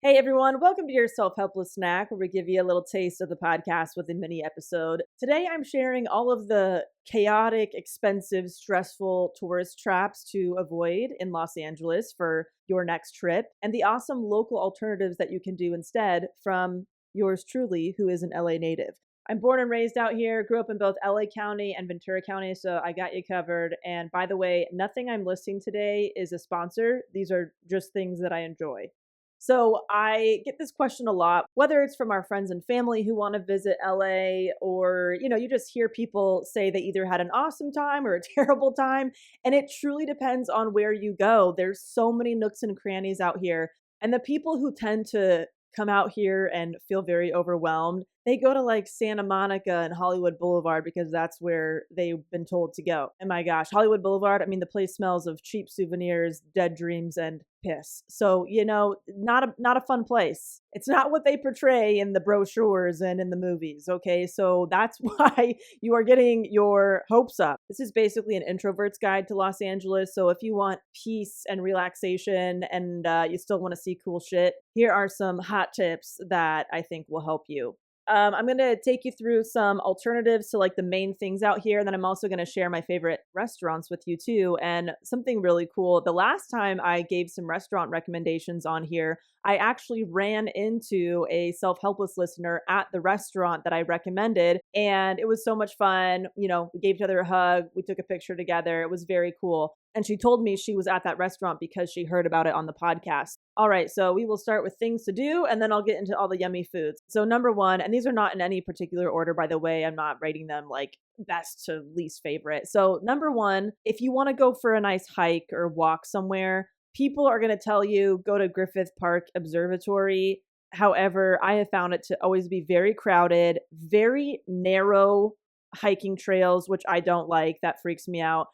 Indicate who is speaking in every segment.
Speaker 1: Hey everyone, welcome to your Self-Helpless snack where we give you a little taste of the podcast with a mini episode. Today I'm sharing all of the chaotic, expensive, stressful tourist traps to avoid in Los Angeles for your next trip and the awesome local alternatives that you can do instead from yours truly, who is an LA native. I'm born and raised out here, grew up in both LA County and Ventura County, so I got you covered. And by the way, nothing I'm listing today is a sponsor. These are just things that I enjoy. So I get this question a lot, whether it's from our friends and family who want to visit LA or, you just hear people say they either had an awesome time or a terrible time. And it truly depends on where you go. There's so many nooks and crannies out here. And the people who tend to come out here and feel very overwhelmed, they go to like Santa Monica and Hollywood Boulevard because that's where they've been told to go. And my gosh, Hollywood Boulevard, I mean, the place smells of cheap souvenirs, dead dreams, and piss. So, not a fun place. It's not what they portray in the brochures and in the movies, okay? So that's why you are getting your hopes up. This is basically an introvert's guide to Los Angeles. So if you want peace and relaxation and you still want to see cool shit, here are some hot tips that I think will help you. I'm going to take you through some alternatives to like the main things out here. And then I'm also going to share my favorite restaurants with you too. And something really cool. The last time I gave some restaurant recommendations on here, I actually ran into a Self-Helpless listener at the restaurant that I recommended. And it was so much fun. We gave each other a hug. We took a picture together. It was very cool. And she told me she was at that restaurant because she heard about it on the podcast. All right, so we will start with things to do, and then I'll get into all the yummy foods. So number one, and these are not in any particular order, by the way, I'm not rating them like best to least favorite. So number one, if you want to go for a nice hike or walk somewhere, people are going to tell you go to Griffith Park Observatory. However, I have found it to always be very crowded, very narrow hiking trails, which I don't like. That freaks me out.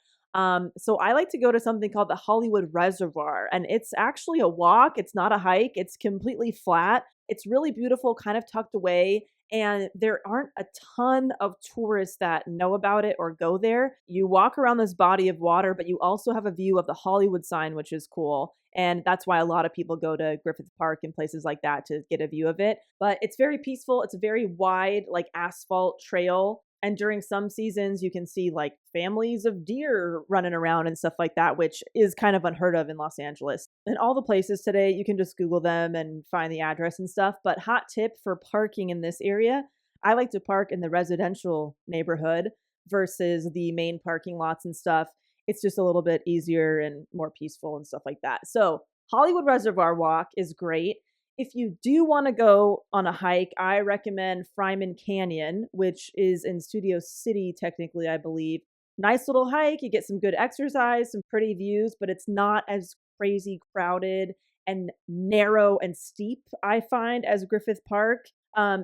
Speaker 1: So I like to go to something called the Hollywood Reservoir, and it's actually a walk. It's not a hike. It's completely flat. It's really beautiful, kind of tucked away. And there aren't a ton of tourists that know about it or go there. You walk around this body of water, but you also have a view of the Hollywood sign, which is cool. And that's why a lot of people go to Griffith Park and places like that to get a view of it. But it's very peaceful. It's a very wide, like asphalt trail. And during some seasons, you can see like families of deer running around and stuff like that, which is kind of unheard of in Los Angeles. And all the places today, you can just Google them and find the address and stuff. But hot tip for parking in this area, I like to park in the residential neighborhood versus the main parking lots and stuff. It's just a little bit easier and more peaceful and stuff like that. So Hollywood Reservoir Walk is great. If you do want to go on a hike, I recommend Fryman Canyon, which is in Studio City, technically, I believe. Nice little hike. You get some good exercise, some pretty views, but it's not as crazy crowded and narrow and steep, I find, as Griffith Park.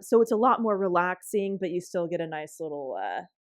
Speaker 1: So it's a lot more relaxing, but you still get a nice little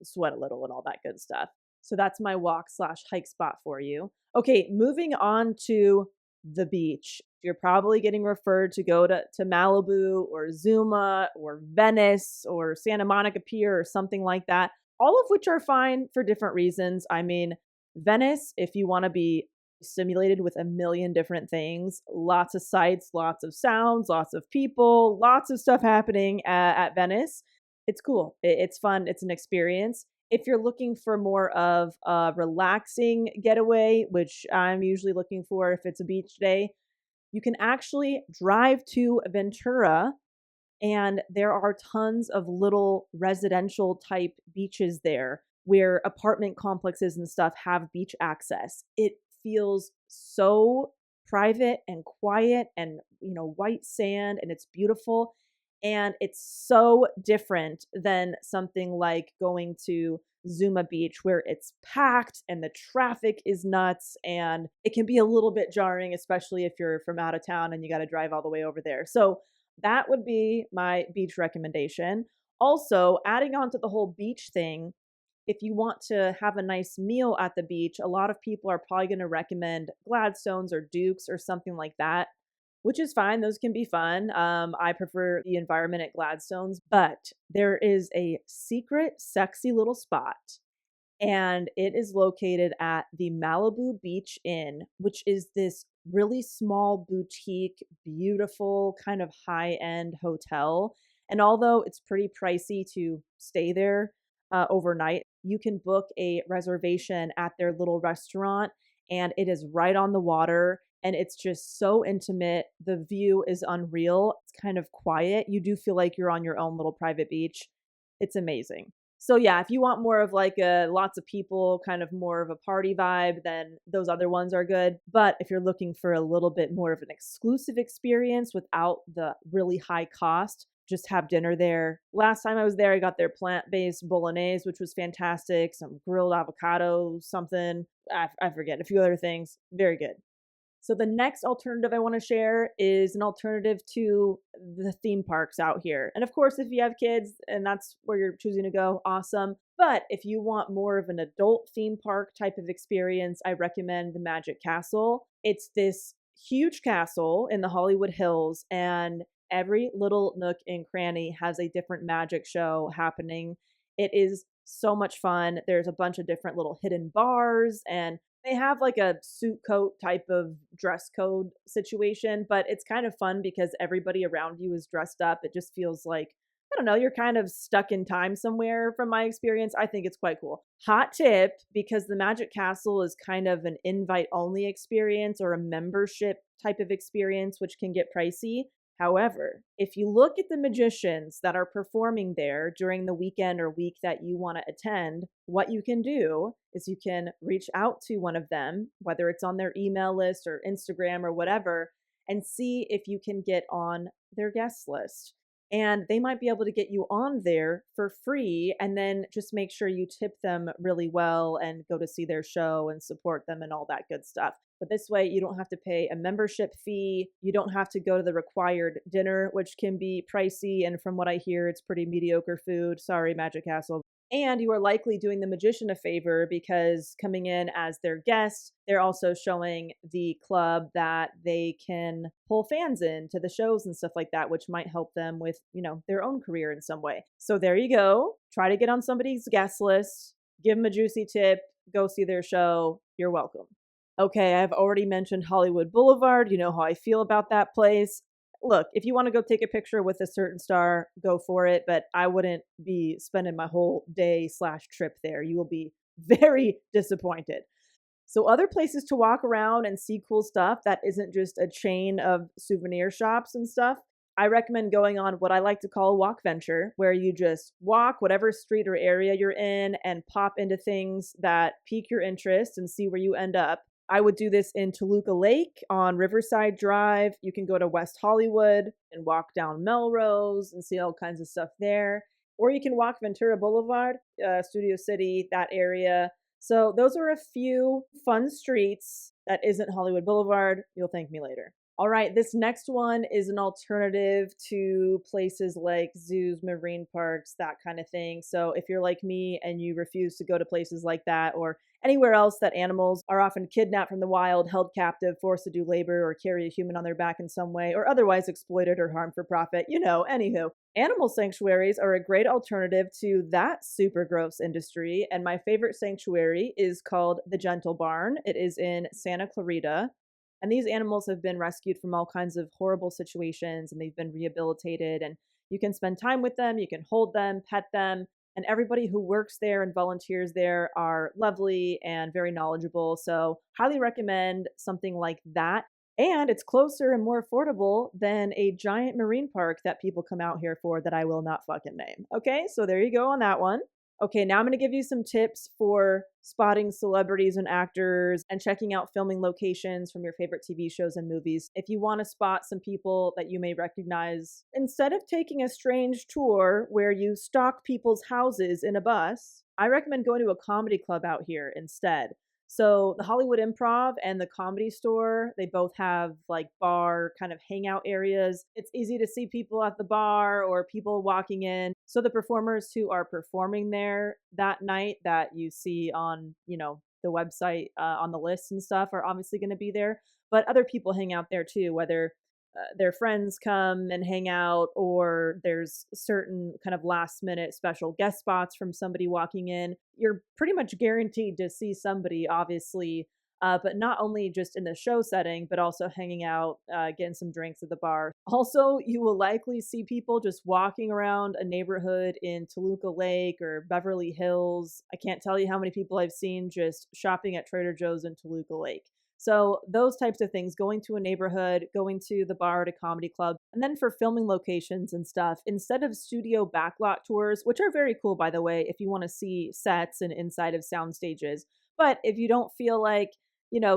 Speaker 1: sweat a little and all that good stuff. So that's my walk/hike spot for you. Okay, moving on to the beach. You're probably getting referred to go to Malibu or Zuma or Venice or Santa Monica Pier or something like that, all of which are fine for different reasons. I mean, Venice, if you want to be stimulated with a million different things, lots of sights, lots of sounds, lots of people, lots of stuff happening at Venice. It's cool. It's fun. It's an experience. If you're looking for more of a relaxing getaway, which I'm usually looking for if it's a beach day, you can actually drive to Ventura, and there are tons of little residential type beaches there where apartment complexes and stuff have beach access. It feels so private and quiet and, white sand, and it's beautiful. And it's so different than something like going to Zuma Beach where it's packed and the traffic is nuts and it can be a little bit jarring, especially if you're from out of town and you got to drive all the way over there. So that would be my beach recommendation. Also, adding on to the whole beach thing, if you want to have a nice meal at the beach, a lot of people are probably going to recommend Gladstones or Dukes or something like that, which is fine. Those can be fun. I prefer the environment at Gladstone's, but there is a secret, sexy little spot, and it is located at the Malibu Beach Inn, which is this really small boutique, beautiful kind of high-end hotel. And although it's pretty pricey to stay there overnight, you can book a reservation at their little restaurant, and it is right on the water. And it's just so intimate. The view is unreal. It's kind of quiet. You do feel like you're on your own little private beach. It's amazing. So yeah, if you want more of like a lots of people, kind of more of a party vibe, then those other ones are good. But if you're looking for a little bit more of an exclusive experience without the really high cost, just have dinner there. Last time I was there, I got their plant-based bolognese, which was fantastic. Some grilled avocado, something. I forget, a few other things. Very good. So the next alternative I want to share is an alternative to the theme parks out here. And of course, if you have kids and that's where you're choosing to go, awesome. But if you want more of an adult theme park type of experience, I recommend the Magic Castle. It's this huge castle in the Hollywood Hills, and every little nook and cranny has a different magic show happening. It is so much fun. There's a bunch of different little hidden bars, and they have like a suit coat type of dress code situation, but it's kind of fun because everybody around you is dressed up. It just feels like, I don't know, you're kind of stuck in time somewhere from my experience. I think it's quite cool. Hot tip, because the Magic Castle is kind of an invite only experience or a membership type of experience, which can get pricey. However, if you look at the magicians that are performing there during the weekend or week that you want to attend, what you can do is you can reach out to one of them, whether it's on their email list or Instagram or whatever, and see if you can get on their guest list. And they might be able to get you on there for free, and then just make sure you tip them really well and go to see their show and support them and all that good stuff. But this way, you don't have to pay a membership fee. You don't have to go to the required dinner, which can be pricey. And from what I hear, it's pretty mediocre food. Sorry, Magic Castle. And you are likely doing the magician a favor because coming in as their guest, they're also showing the club that they can pull fans in to the shows and stuff like that, which might help them with, their own career in some way. So there you go. Try to get on somebody's guest list, give them a juicy tip, go see their show. You're welcome. Okay, I've already mentioned Hollywood Boulevard. You know how I feel about that place. Look, if you want to go take a picture with a certain star, go for it, but I wouldn't be spending my whole day/trip there. You will be very disappointed. So other places to walk around and see cool stuff that isn't just a chain of souvenir shops and stuff. I recommend going on what I like to call a walk venture, where you just walk whatever street or area you're in and pop into things that pique your interest and see where you end up. I would do this in Toluca Lake on Riverside Drive. You can go to West Hollywood and walk down Melrose and see all kinds of stuff there. Or you can walk Ventura Boulevard, Studio City, that area. So those are a few fun streets that isn't Hollywood Boulevard. You'll thank me later. All right, this next one is an alternative to places like zoos, marine parks, that kind of thing. So if you're like me and you refuse to go to places like that or anywhere else that animals are often kidnapped from the wild, held captive, forced to do labor, or carry a human on their back in some way, or otherwise exploited or harmed for profit, anywho. Animal sanctuaries are a great alternative to that super gross industry, and my favorite sanctuary is called the Gentle Barn. It is in Santa Clarita. And these animals have been rescued from all kinds of horrible situations and they've been rehabilitated. And you can spend time with them, you can hold them, pet them. And everybody who works there and volunteers there are lovely and very knowledgeable. So, highly recommend something like that. And it's closer and more affordable than a giant marine park that people come out here for that I will not fucking name. Okay, so there you go on that one. Okay, now I'm going to give you some tips for spotting celebrities and actors and checking out filming locations from your favorite TV shows and movies. If you want to spot some people that you may recognize, instead of taking a strange tour where you stalk people's houses in a bus, I recommend going to a comedy club out here instead. So the Hollywood Improv and the Comedy Store, they both have like bar kind of hangout areas. It's easy to see people at the bar or people walking in. So the performers who are performing there that night that you see on, the website on the list and stuff are obviously going to be there. But other people hang out there too, whether their friends come and hang out, or there's certain kind of last minute special guest spots from somebody walking in. You're pretty much guaranteed to see somebody, obviously, but not only just in the show setting, but also hanging out, getting some drinks at the bar. Also, you will likely see people just walking around a neighborhood in Toluca Lake or Beverly Hills. I can't tell you how many people I've seen just shopping at Trader Joe's in Toluca Lake. So those types of things, going to a neighborhood, going to the bar at a comedy club, and then for filming locations and stuff, instead of studio backlot tours, which are very cool, by the way, if you want to see sets and inside of sound stages. But if you don't feel like,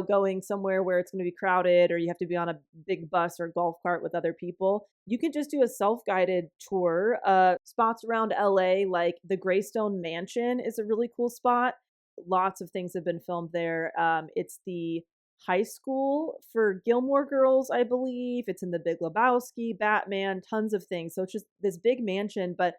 Speaker 1: going somewhere where it's going to be crowded or you have to be on a big bus or golf cart with other people, you can just do a self-guided tour. Spots around LA, like the Greystone Mansion is a really cool spot. Lots of things have been filmed there. It's the high school for Gilmore Girls, I believe. It's in The Big Lebowski, Batman, tons of things. So it's just this big mansion, but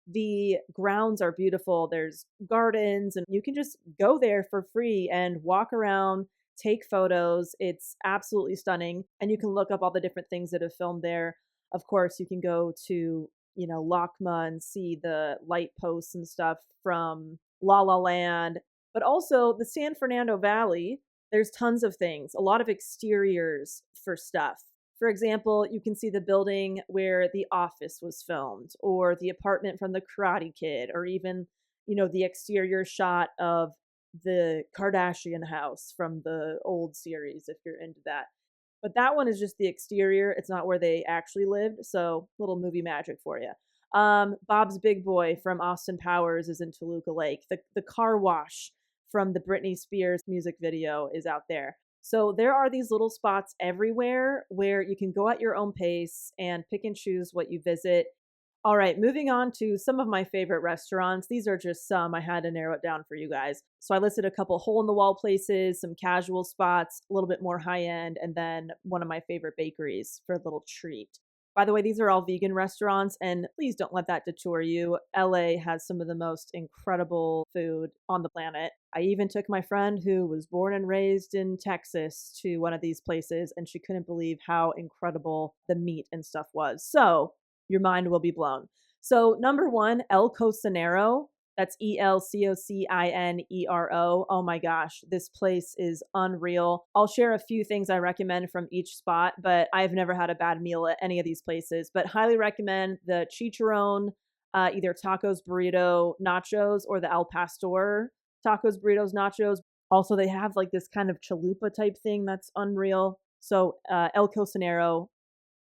Speaker 1: the grounds are beautiful. There's gardens, and you can just go there for free and walk around, take photos. It's absolutely stunning. And you can look up all the different things that have filmed there. Of course, you can go to, LACMA and see the light posts and stuff from La La Land, but also the San Fernando Valley. There's tons of things, a lot of exteriors for stuff. For example, you can see the building where The Office was filmed, or the apartment from The Karate Kid, or even, the exterior shot of the Kardashian house from the old series, if you're into that. But that one is just the exterior. It's not where they actually lived. So little movie magic for you. Bob's Big Boy from Austin Powers is in Toluca Lake. The car wash from the Britney Spears music video is out there. So there are these little spots everywhere where you can go at your own pace and pick and choose what you visit. All right, moving on to some of my favorite restaurants. These are just some. I had to narrow it down for you guys. So I listed a couple hole in the wall places, some casual spots, a little bit more high end, and then one of my favorite bakeries for a little treat. By the way, these are all vegan restaurants, and please don't let that detour you. LA has some of the most incredible food on the planet. I even took my friend who was born and raised in Texas to one of these places, and she couldn't believe how incredible the meat and stuff was. So your mind will be blown. So number one, El Cocinero. That's ELCOCINERO. Oh my gosh, this place is unreal. I'll share a few things I recommend from each spot, but I've never had a bad meal at any of these places. But highly recommend the chicharron, either tacos, burrito, nachos, or the El Pastor tacos, burritos, nachos. Also, they have like this kind of chalupa type thing that's unreal. So El Cocinero.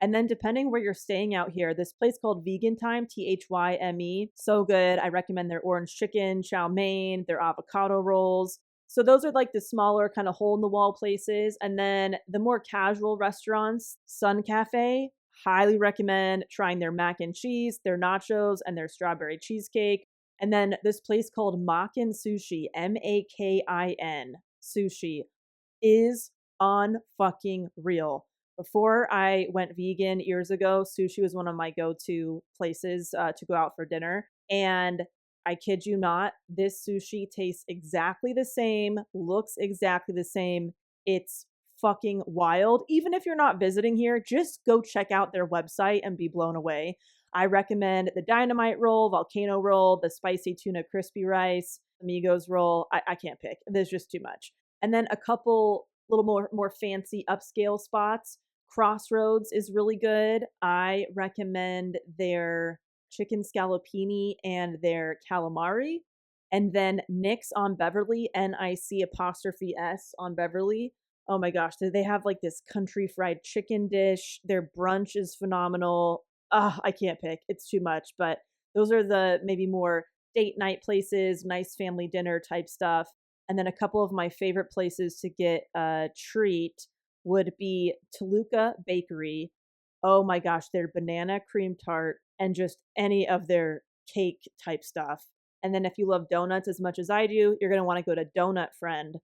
Speaker 1: And then depending where you're staying out here, this place called Vegan Time, THYME, so good. I recommend their orange chicken, chow mein, their avocado rolls. So those are like the smaller kind of hole in the wall places. And then the more casual restaurants, Sun Cafe, highly recommend trying their mac and cheese, their nachos, and their strawberry cheesecake. And then this place called Makin Sushi, MAKIN Sushi, is unfucking real. Before I went vegan years ago, sushi was one of my go-to places to go out for dinner. And I kid you not, this sushi tastes exactly the same, looks exactly the same. It's fucking wild. Even if you're not visiting here, just go check out their website and be blown away. I recommend the dynamite roll, volcano roll, the spicy tuna crispy rice, amigos roll. I can't pick. There's just too much. And then a couple little more fancy upscale spots. Crossroads is really good. I recommend their chicken scallopini and their calamari. And then Nick's on Beverly, NIC''S on Beverly. Oh my gosh, they have like this country fried chicken dish. Their brunch is phenomenal. I can't pick. It's too much, but those are the maybe more date night places, nice family dinner type stuff. And then a couple of my favorite places to get a treat would be Toluca Bakery. Oh my gosh, their banana cream tart and just any of their cake type stuff. And then if you love donuts as much as I do, you're going to want to go to Donut Friend.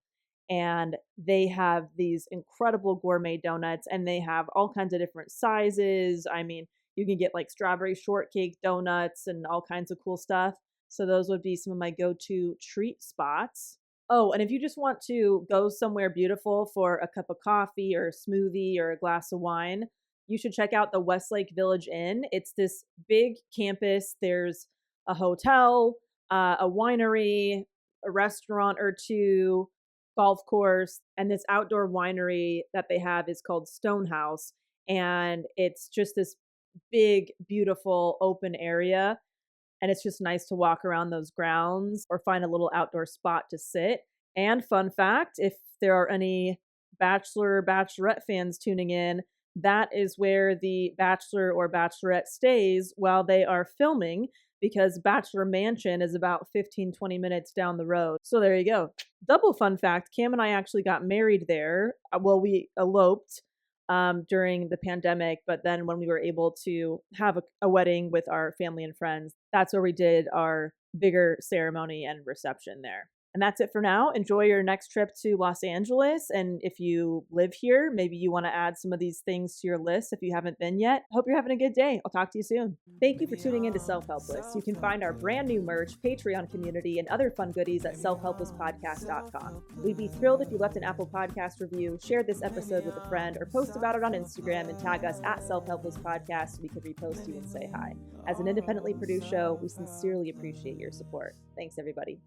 Speaker 1: And they have these incredible gourmet donuts, and they have all kinds of different sizes. I mean, you can get like strawberry shortcake donuts and all kinds of cool stuff. So those would be some of my go-to treat spots. Oh, and if you just want to go somewhere beautiful for a cup of coffee or a smoothie or a glass of wine, you should check out the Westlake Village Inn. It's this big campus. There's a hotel, a winery, a restaurant or two, golf course, and this outdoor winery that they have is called Stonehouse. And it's just this big, beautiful open area. And it's just nice to walk around those grounds or find a little outdoor spot to sit. And fun fact, if there are any Bachelor or Bachelorette fans tuning in, that is where the Bachelor or Bachelorette stays while they are filming, because Bachelor Mansion is about 15-20 minutes down the road. So there you go. Double fun fact, Cam and I actually got married there. Well, we eloped during the pandemic, but then when we were able to have a wedding with our family and friends, that's where we did our bigger ceremony and reception there. And that's it for now. Enjoy your next trip to Los Angeles. And if you live here, maybe you want to add some of these things to your list if you haven't been yet. Hope you're having a good day. I'll talk to you soon. Thank you for tuning in to Self-Helpless. You can find our brand new merch, Patreon community, and other fun goodies at selfhelplesspodcast.com. We'd be thrilled if you left an Apple Podcast review, shared this episode with a friend, or post about it on Instagram and tag us at Self-Helpless Podcast so we could repost you and say hi. As an independently produced show, we sincerely appreciate your support. Thanks, everybody.